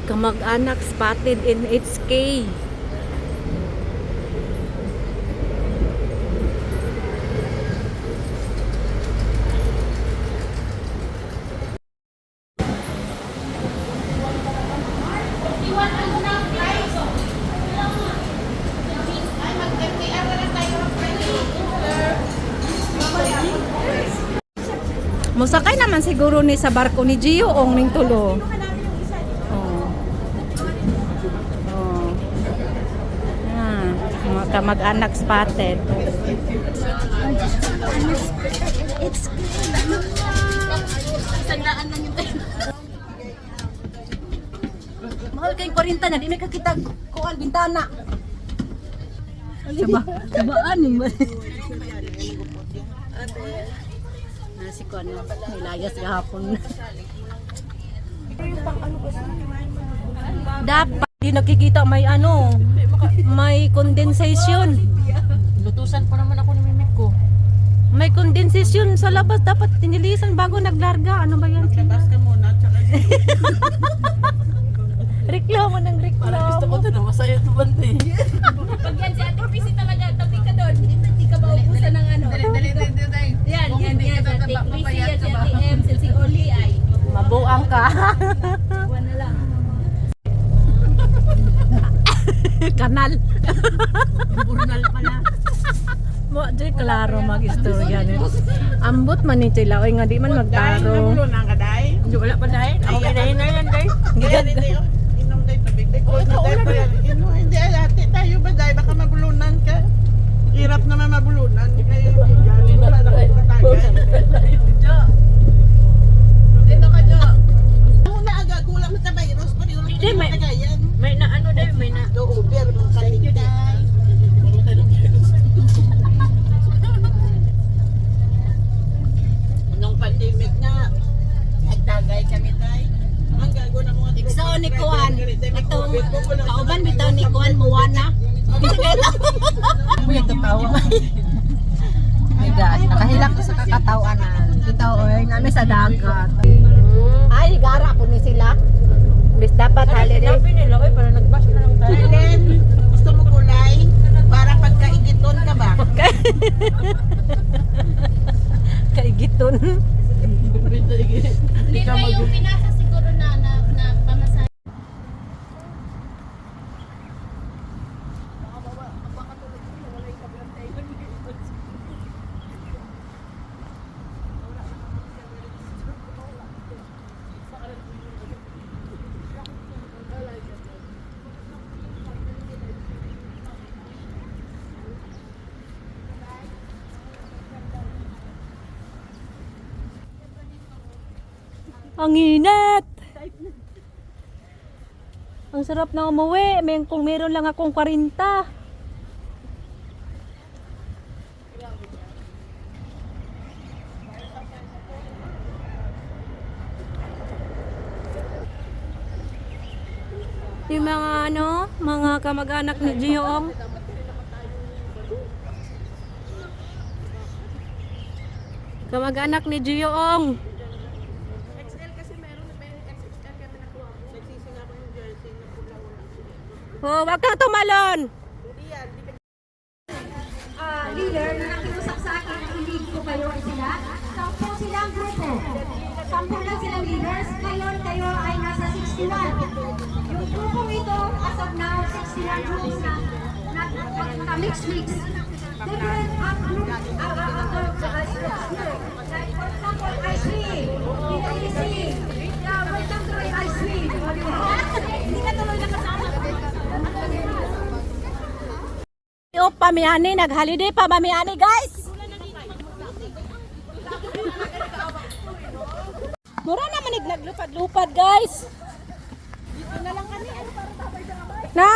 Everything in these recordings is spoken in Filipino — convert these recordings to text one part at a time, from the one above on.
Kamag-anak spotted in HK. Musakay naman siguro ni sa barko ni Gio ong ning tulo. Kamag-anak spotted. It's sandaan lang yung mahal kayong 40 na, di may kakita kual bintana. Sabaan yung nasi ko ano, nilayas kahapon. Dapat di nakikita may ano, may condensation. Lutusan pa naman ako ni Mimik ko. May condensation sa labas, dapat tinilisan bago naglarga. Ano ba yan? Labas ka muna, tsaka Reklamo ng reklamo. parang gusto ko ito na masaya ito bante. Pag yan si Ate Pisi talaga, tabi ka doon. Hindi ka maubusan ng ano. Dali. Yan si Ate Pisi, yan si Ate M, si Oli ay. Mabuang ka. Buwan na lang. Kanal. Burnal pala. Mo di klaro mag-istorya ni. Ambot man ni sila oy nga di man magtaro. Nang kaday. Hindi wala pa dahil. Okay na yan, day. Gigad. Inom day tubig. Hindi alati tayo ba day? Baka mabulunan ka. Hirap naman mabulunan. Kayo galing pa na kayo katagan. Dito ka, Jo. Muna aga, gulang mo sa virus. Hindi, may na ano day, may na. Uber, mga kaligday. Nung pandemic na, nagtagay kami tayo. Ang gago na mga Igsaon ni Kuan. Itong kauban bitaw ni Kuan Moana. Uy, tatawa. My God, nakahilak ko sa kakatawanan. Bitaw oy, nami sa dagat. Ay, gara po ni sila. Bis dapat holiday. Sinabi nila, oy, para nag-bash na lang tayo. Len, gusto mo kulay? Para pagkaigiton ka ba? Kaigiton. Hindi na yung pinasa siguro na pamasahe. Ang init. Ang sarap na umuwi. Kung meron lang akong 40. Yung mga ano, mga kamag-anak ni Gioong. Kamag-anak ni Gioong. Oh, wag kang tumalon. Leader na nakiusap sa akin na hindi ko kayo ay sila. 10 silang grupo. 10 lang silang leaders. Ngayon kayo ay nasa 61. Yung grupong ito, as of now, 61 groups na mix-mix. Different group, like for example, IC, PAC, welcome to IC. Hindi ka tuloy nakasama. O pamiyani, nag-holiday pa mamiyani guys. Mura naman naglupad-lupad guys. Dito na lang kami. Na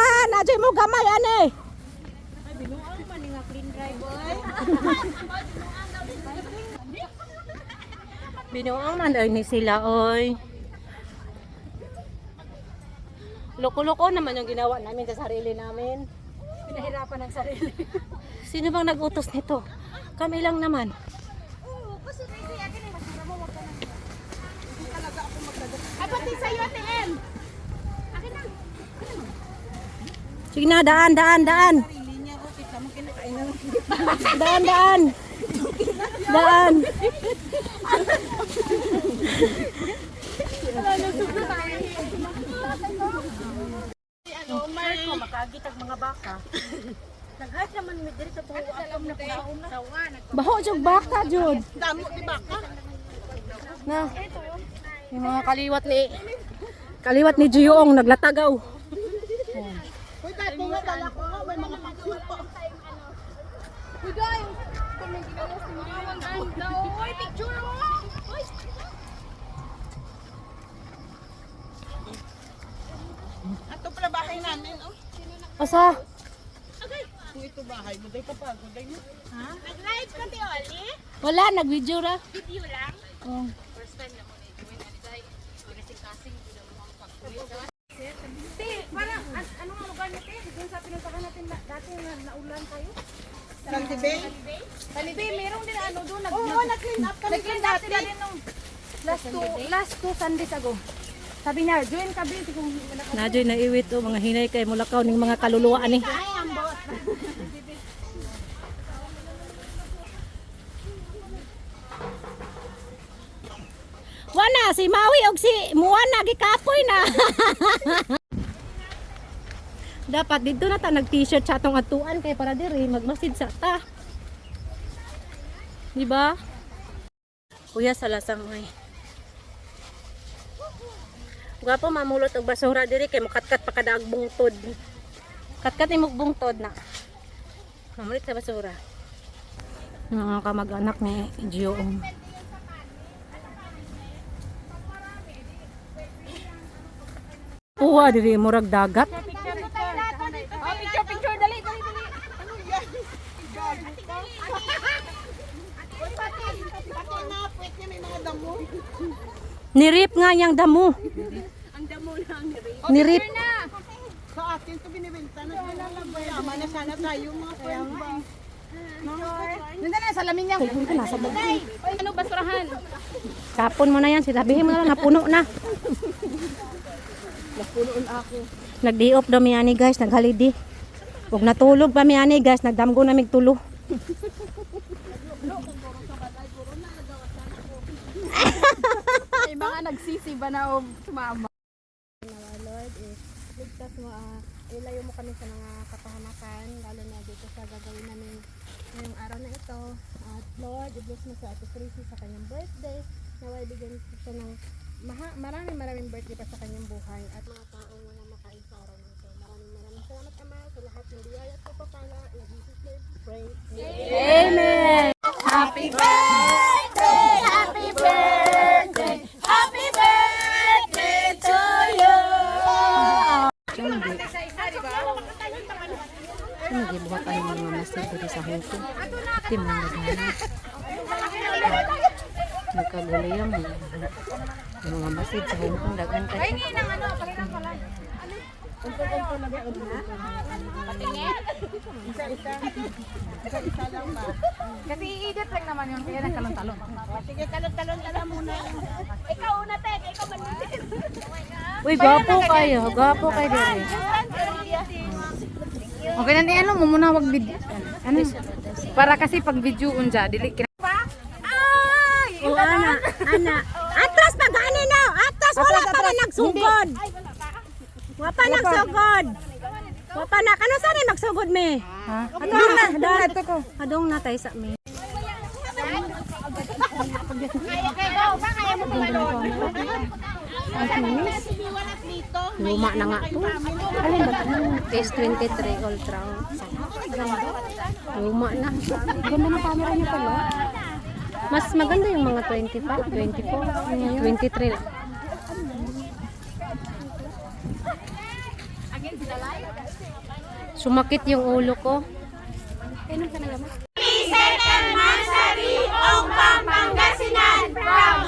mo gamay ane. Binuang man nga clean drive boy. Binuang man oy ni sila oy. Loko-loko naman yung ginawa namin sa sarili namin. Pinahirapan ng sarili. Sino bang nag-utos nito? Kami lang naman. Oo, kasi kasi akin ay masura mo wag ka na. Hindi talaga ako magdadala. Ay pati sa iyo Ate M. Akin Sige na, daan. Daan. Makagitag mga baka. Naghat naman mi diri sa tuwa atom na kunauna. Baho jud baka jud. Damo di baka. Na. Yung mga kaliwat ni Juyong naglatagaw. Uy, dahil kung nga dala ko nga, may mga pagsupo. Uy, guys! Kung may ginawa si Mama, ang ganda. Uy, picture mo! Uy! Ato pala bahay namin, oh. Asa? Kung ito bahay mo, dahil kapagod, dahil mo. Nag-live ka, Tioli? Wala, nag-video ra. Video lang? Oh. First time na mo na ito. Kasing-kasing. Te, parang, ano nga lugar natin? Doon sa pinuntahan natin dati na naulan tayo? Santibe? Talibay, meron din ano doon. Oo, nag-clean up kami Nag-clean up sila din nung last two Sundays ago. Sabi niya, join ka, Bin. Nadyo'y naiwit o mga hinay kay mulakaw ning mga kaluluwa ni. Wana si Maui og si Muana gikapoy na. Dapat dito na ta nag-t-shirt sa atong atuan kay para diri magmasid sa ta. Di ba? Kuya sa lasang ay. Gwapo mamulot og basura diri kay mukatkat pa kada og bungtod. Katkat imong bungtod na. Mamulit sa basura. Mga kamag-anak ni Gioong. Uwa diri murag dagat. Picture, dali. Pati na, pwede niya may mga damo. Nirip nga yang damo. Ang damo lang. Nirip. Sa atin ito binibenta na sila lang. Yaman na sana tayo mga friends ba? Nandun na, salamin niya. Uy, ano, basurahan? Kapon mo na yan, sinabihin mo na lang napuno na. Napunoon ako. Nagdiop daw miyani guys, naghalidi. Huwag natulog pa miyani guys, nagdamgo na migtulo. May mga nagsisi ba na o sumama? Lord, ligtas mo, ilayo mo kami sa mga kapahamakan, lalo na dito sa gagawin namin ngayong araw na ito. At Lord, i-bless mo sa Ate Tracy sa kanyang birthday. Naway bigyan siya ng maraming birthday pa sa kanyang buhay at mga taong walang makain sa araw na ito. Maraming salamat Ama sa lahat ng biyaya at pagpapala. In Jesus' name, pray. Amen! Happy birthday! Happy birthday! Happy birthday to you! Nagibuhat ang mga master dito sa Hong Kong. Tim na naghanap. Nagkagulo yung mga masid sa Hong Kong. Dagan ka. Isa lang ba? Kasi i-edit lang naman yun, kaya nagkalon-talon. Sige, talon-talon muna yun. Ikaw una, Tek. Ikaw manulit. Uy, gapo kayo. Gapo kayo dito. Okay na ano mo muna wag video. Ano? Para kasi pag video unja dili kina. O, ana. Atras pa gani na. Atras. Wala pa na nagsugod. Wala pa nagsugod. Wala pa na. Kano saan magsugod me? Ha? Adong na. Ito ko. Adong na tayo sa me. Luma na nga to. Alin ba ito? S23 Ultra. Luma na. Ganda ng camera niya pala. Mas maganda yung mga 25, 24, 23 lang. Sumakit yung ulo ko. Second Mansari, Ong Pangasinan, proud